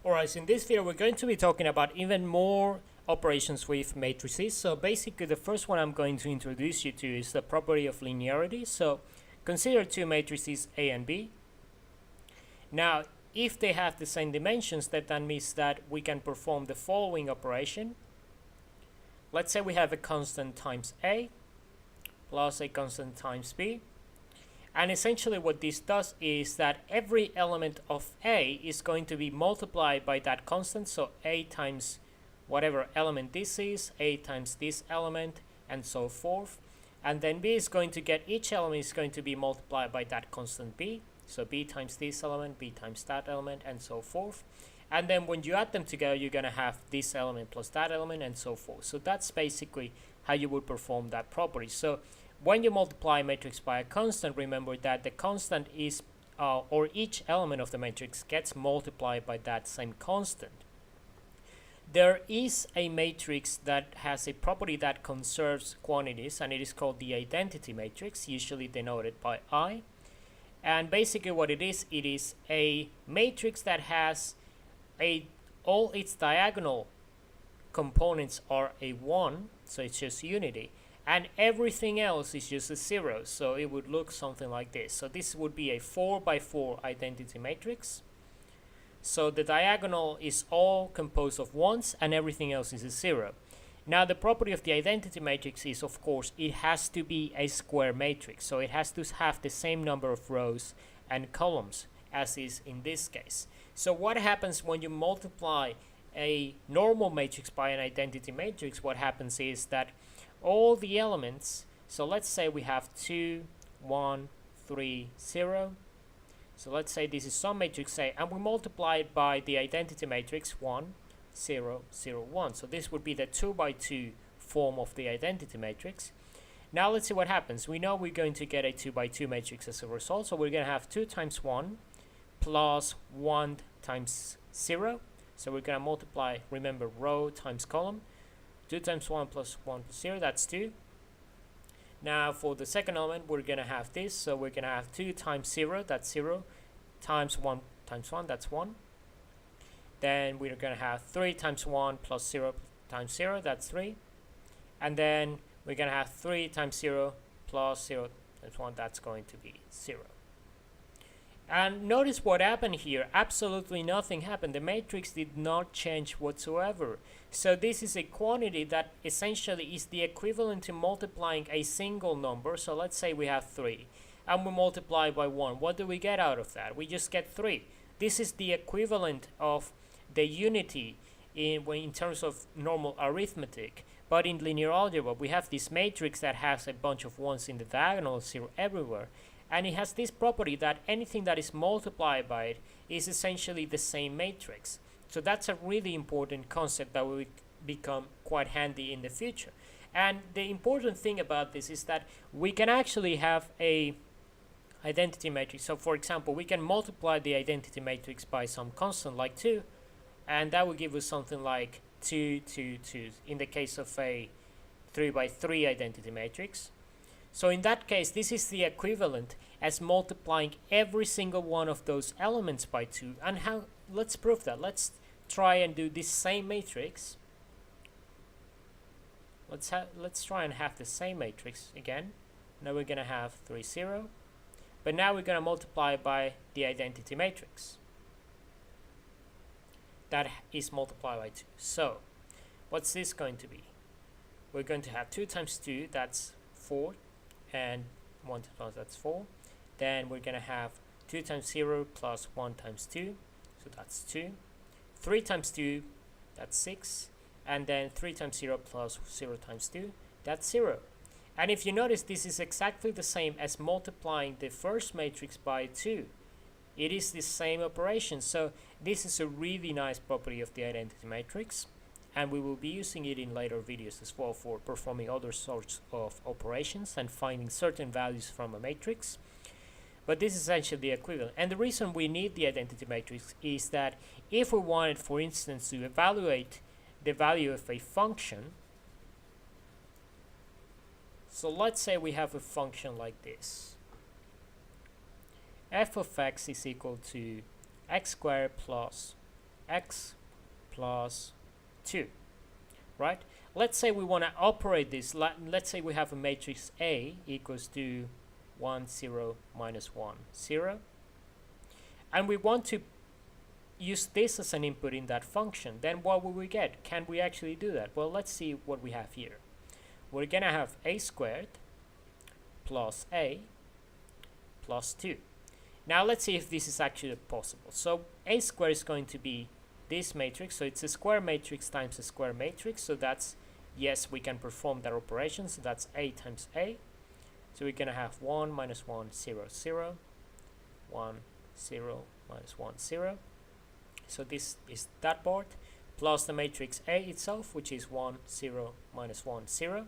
Alright, so in this video we're going to be talking about even more operations with matrices. So basically the first one I'm going to introduce you to is the property of linearity. So consider two matrices A and B. Now if they have the same dimensions, that means that we can perform the following operation. Let's say we have a constant times A plus a constant times B. And essentially what this does is that every element of A is going to be multiplied by that constant. So A times whatever element this is, A times this element, and so forth. And then B is going to get, each element is going to be multiplied by that constant B. So B times this element, B times that element, and so forth. And then when you add them together, you're going to have this element plus that element, and so forth. So that's basically how you would perform that property. So when you multiply a matrix by a constant, remember that the constant is, or each element of the matrix gets multiplied by that same constant. There is a matrix that has a property that conserves quantities, and it is called the identity matrix, usually denoted by I. And basically what it is a matrix that has all its diagonal components are a 1, so it's just unity. And everything else is just a 0, so it would look something like this. So this would be a 4 by 4 identity matrix. So the diagonal is all composed of 1s and everything else is a 0. Now the property of the identity matrix is, of course, it has to be a square matrix. So it has to have the same number of rows and columns as is in this case. So what happens when you multiply a normal matrix by an identity matrix? What happens is that all the elements, so let's say we have 2, 1, 3, 0. So let's say this is some matrix A, and we multiply it by the identity matrix 1, 0, 0, 1. So this would be the 2 by 2 form of the identity matrix. Now let's see what happens. We know we're going to get a 2 by 2 matrix as a result, so we're going to have 2 times 1 plus 1 times 0. So we're going to multiply, remember, row times column. 2 times 1 plus 1 plus 0, that's 2. Now for the second element, we're going to have this. So we're going to have 2 times 0, that's 0, times 1 times 1, that's 1. Then we're going to have 3 times 1 plus 0 times 0, that's 3. And then we're going to have 3 times 0 plus 0 times 1, that's going to be 0. And notice what happened here. Absolutely nothing happened. The matrix did not change whatsoever. So this is a quantity that essentially is the equivalent to multiplying a single number. So let's say we have 3 and we multiply by 1. What do we get out of that? We just get 3. This is the equivalent of the unity in terms of normal arithmetic. But in linear algebra, we have this matrix that has a bunch of 1s in the diagonal, 0 everywhere. And it has this property that anything that is multiplied by it is essentially the same matrix. So that's a really important concept that will become quite handy in the future. And the important thing about this is that we can actually have a identity matrix. So for example, we can multiply the identity matrix by some constant like 2, and that will give us something like 2, 2, 2 in the case of a 3 by 3 identity matrix. So in that case, this is the equivalent as multiplying every single one of those elements by 2. And how? Let's prove that. Let's try and do this same matrix. Let's try and have the same matrix again. Now we're going to have 3, 0. But now we're going to multiply by the identity matrix. That is multiplied by 2. So what's this going to be? We're going to have 2 times 2, that's 4. And 1 times 1, that's 4. Then we're going to have 2 times 0 plus 1 times 2, so that's 2. 3 times 2, that's 6. And then 3 times 0 plus 0 times 2, that's 0. And if you notice, this is exactly the same as multiplying the first matrix by 2. It is the same operation. So this is a really nice property of the identity matrix. And we will be using it in later videos as well for performing other sorts of operations and finding certain values from a matrix. But this is essentially the equivalent. And the reason we need the identity matrix is that if we wanted, for instance, to evaluate the value of a function, so let's say we have a function like this. f of x is equal to x squared plus x plus 2, right? Let's say we want to operate this. Let's say we have a matrix A equals to 1, 0, minus 1, 0. And we want to use this as an input in that function. Then what will we get? Can we actually do that? Well, let's see what we have here. We're going to have a squared plus a plus 2. Now let's see if this is actually possible. So a squared is going to be this matrix. So it's a square matrix times a square matrix. So that's, yes, we can perform that operation. So that's a times a. So we're going to have 1 minus 1, 0, 0. 1, 0, minus 1, 0. So this is that part, plus the matrix A itself, which is 1, 0, minus 1, 0.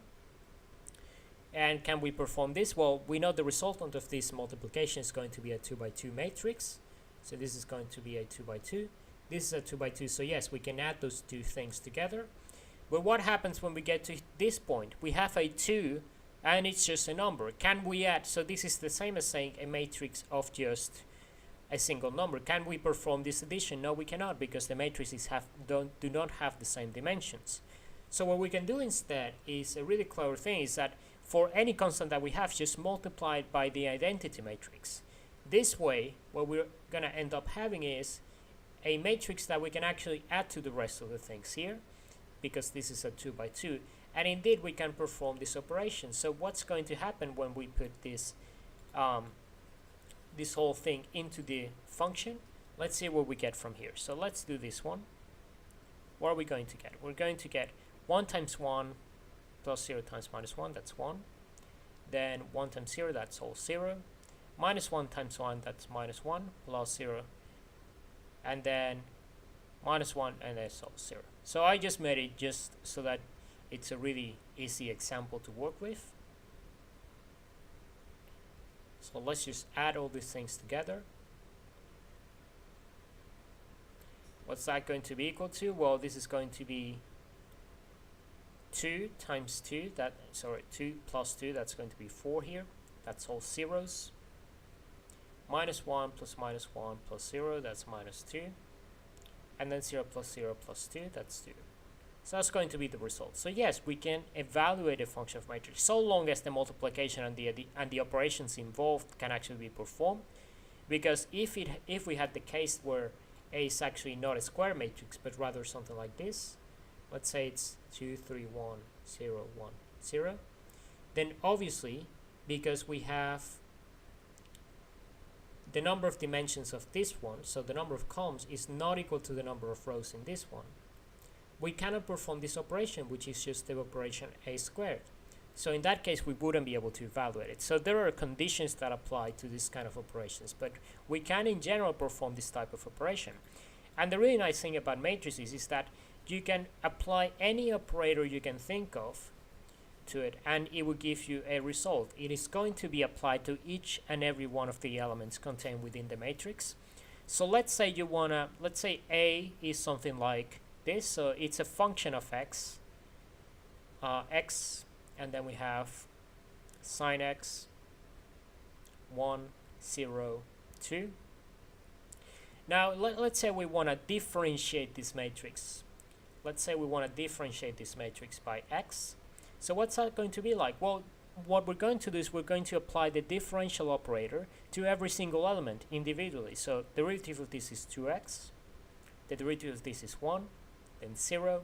And can we perform this? Well, we know the resultant of this multiplication is going to be a 2 by 2 matrix. So this is going to be a 2 by 2. This is a 2 by 2. So yes, we can add those two things together. But what happens when we get to this point? We have a 2 and it's just a number. Can we add? So this is the same as saying a matrix of just a single number. Can we perform this addition? No, we cannot, because the matrices do not have the same dimensions. So what we can do instead is a really clever thing, is that for any constant that we have, just multiply it by the identity matrix. This way, what we're going to end up having is a matrix that we can actually add to the rest of the things here, because this is a 2 by 2. And indeed, we can perform this operation. So what's going to happen when we put this this whole thing into the function? Let's see what we get from here. So let's do this one. What are we going to get? We're going to get 1 times 1 plus 0 times minus 1, that's 1. Then 1 times 0, that's all 0. Minus 1 times 1, that's minus 1, plus 0. And then minus 1, and that's all 0. So I just made it just so that it's a really easy example to work with. So let's just add all these things together. What's that going to be equal to? Well, this is going to be 2 times 2, 2 plus 2, that's going to be 4 here. That's all zeros. Minus 1 plus minus 1 plus 0, that's minus 2. And then 0 plus 0 plus 2, that's 2. So that's going to be the result. So yes, we can evaluate a function of matrix so long as the multiplication and the operations involved can actually be performed. Because if we had the case where A is actually not a square matrix, but rather something like this, let's say it's 2, 3, 1, 0, 1, 0, then obviously, because we have the number of dimensions of this one, so the number of columns is not equal to the number of rows in this one, we cannot perform this operation, which is just the operation A squared. So in that case, we wouldn't be able to evaluate it. So there are conditions that apply to this kind of operations, but we can in general perform this type of operation. And the really nice thing about matrices is that you can apply any operator you can think of to it, and it will give you a result. It is going to be applied to each and every one of the elements contained within the matrix. So let's say let's say A is something like this. So it's a function of x, and then we have sine x, 1, 0, 2. Now let's say we want to differentiate this matrix. Let's say we want to differentiate this matrix by x. So what's that going to be like? Well, what we're going to do is we're going to apply the differential operator to every single element individually. So the derivative of this is 2x, the derivative of this is 1, then 0,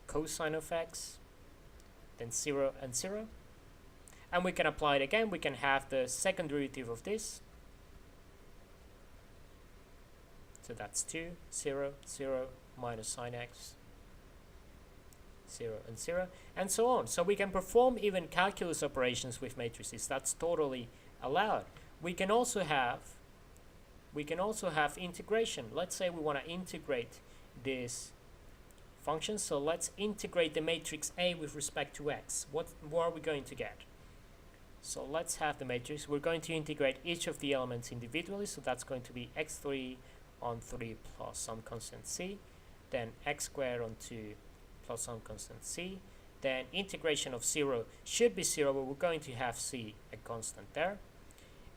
cosine of x, then 0 and 0. And we can apply it again. We can have the second derivative of this. So that's 2, 0, 0, minus sine x, 0 and 0, and so on. So we can perform even calculus operations with matrices. That's totally allowed. We can also have integration. Let's say we want to integrate this function. So let's integrate the matrix A with respect to x. What are we going to get? So let's have the matrix. We're going to integrate each of the elements individually. So that's going to be x3 on 3 plus some constant c, then x squared on 2 plus some constant c. Then integration of 0 should be 0, but we're going to have c, a constant there.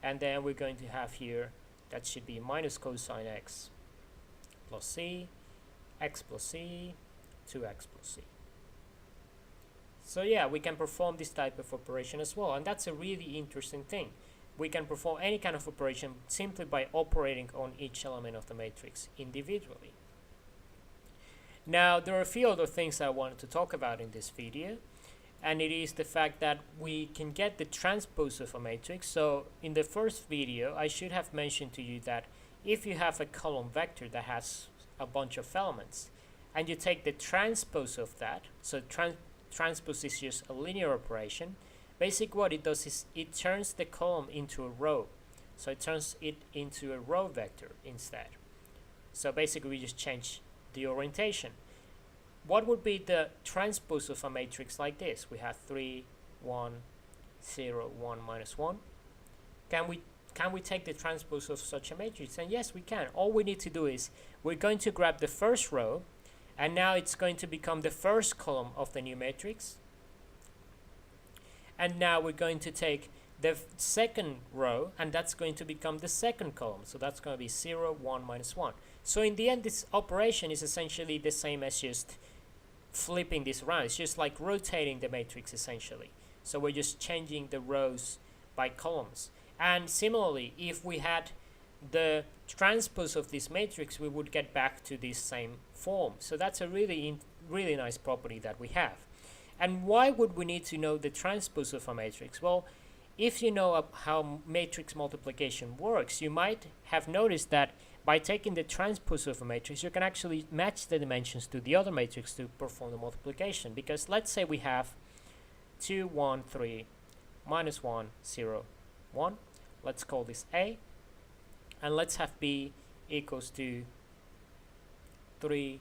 And then we're going to have here, that should be minus cosine x plus c. x plus c, 2x plus c. So yeah, we can perform this type of operation as well, and that's a really interesting thing. We can perform any kind of operation simply by operating on each element of the matrix individually. Now, there are a few other things I wanted to talk about in this video, and it is the fact that we can get the transpose of a matrix. So in the first video, I should have mentioned to you that if you have a column vector that has a bunch of elements, and you take the transpose of that, so transpose is just a linear operation. Basically what it does is it turns the column into a row. So it turns it into a row vector instead. So basically we just change the orientation. What would be the transpose of a matrix like this? We have 3, 1, 0, 1, minus 1. Can we take the transpose of such a matrix? And yes, we can. All we need to do is we're going to grab the first row, and now it's going to become the first column of the new matrix. And now we're going to take the second row, and that's going to become the second column. So that's going to be 0, 1, minus 1. So in the end, this operation is essentially the same as just flipping this around. It's just like rotating the matrix essentially. So we're just changing the rows by columns. And similarly, if we had the transpose of this matrix, we would get back to this same form. So that's a really nice property that we have. And why would we need to know the transpose of a matrix? Well, if you know how matrix multiplication works, you might have noticed that by taking the transpose of a matrix, you can actually match the dimensions to the other matrix to perform the multiplication. Because let's say we have 2, 1, 3, minus 1, 0, 1. Let's call this A. And let's have B equals to 3,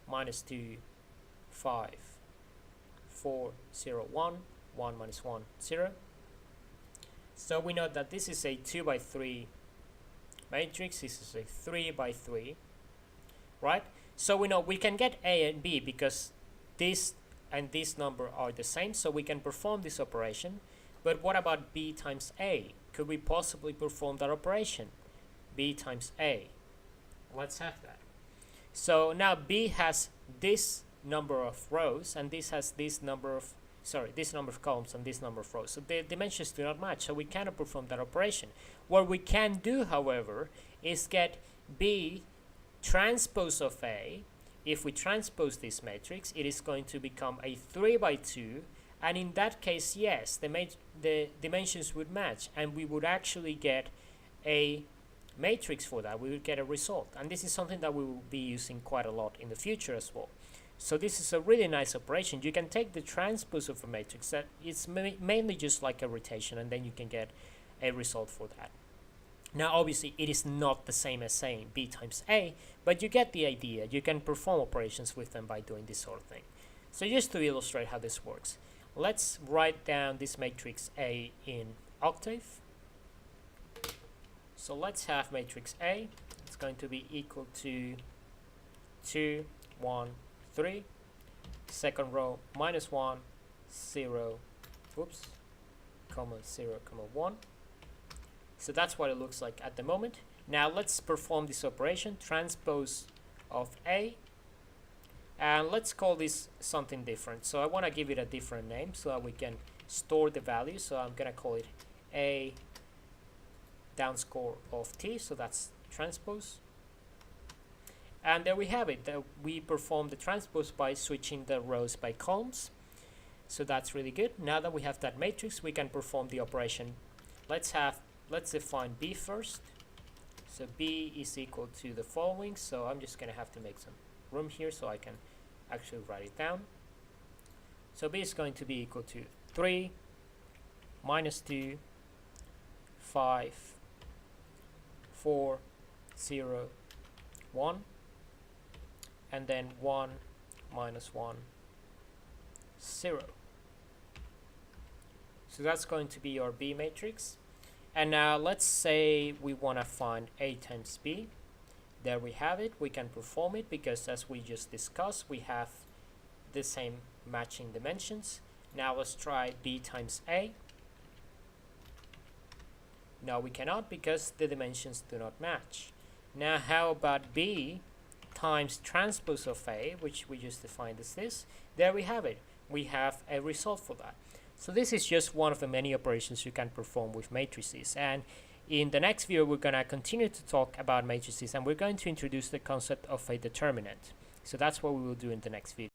minus 2, 5, 4, 0, 1, 1 minus 1, 0. So we know that this is a 2 by 3 matrix. This is a 3 by 3, right? So we know we can get A and B because this and this number are the same, so we can perform this operation. But what about B times A? Could we possibly perform that operation? B times A. Let's have that. So now B has this number of rows, and this has this number of columns and this number of rows. So the dimensions do not match, so we cannot perform that operation. What we can do, however, is get B transpose of A. If we transpose this matrix, it is going to become a 3 by 2, and in that case, yes, the dimensions would match, and we would actually get a matrix for that. We would get a result, and this is something that we will be using quite a lot in the future as well. So this is a really nice operation. You can take the transpose of a matrix that it's mainly just like a rotation, and then you can get a result for that. Now obviously it is not the same as saying B times A, but you get the idea. You can perform operations with them by doing this sort of thing. So just to illustrate how this works, let's write down this matrix A in octave. So let's have matrix A. It's going to be equal to 2, 1, 3, second row minus 1, 0, comma 0, comma 1. So that's what it looks like at the moment. Now let's perform this operation, transpose of A, and let's call this something different. So I want to give it a different name so that we can store the value. So I'm going to call it A downscore of T, so that's transpose. And there we have it. We perform the transpose by switching the rows by columns. So that's really good. Now that we have that matrix, we can perform the operation. Let's define B first. So B is equal to the following. So I'm just going to have to make some room here so I can actually write it down. So B is going to be equal to 3, minus 2, 5, 4, 0, 1. And then 1, minus 1, 0. So that's going to be our B matrix. And now let's say we want to find A times B. There we have it. We can perform it because, as we just discussed, we have the same matching dimensions. Now let's try B times A. No, we cannot because the dimensions do not match. Now how about B times transpose of A, which we just defined as this, there we have it. We have a result for that. So this is just one of the many operations you can perform with matrices. And in the next video, we're going to continue to talk about matrices, and we're going to introduce the concept of a determinant. So that's what we will do in the next video.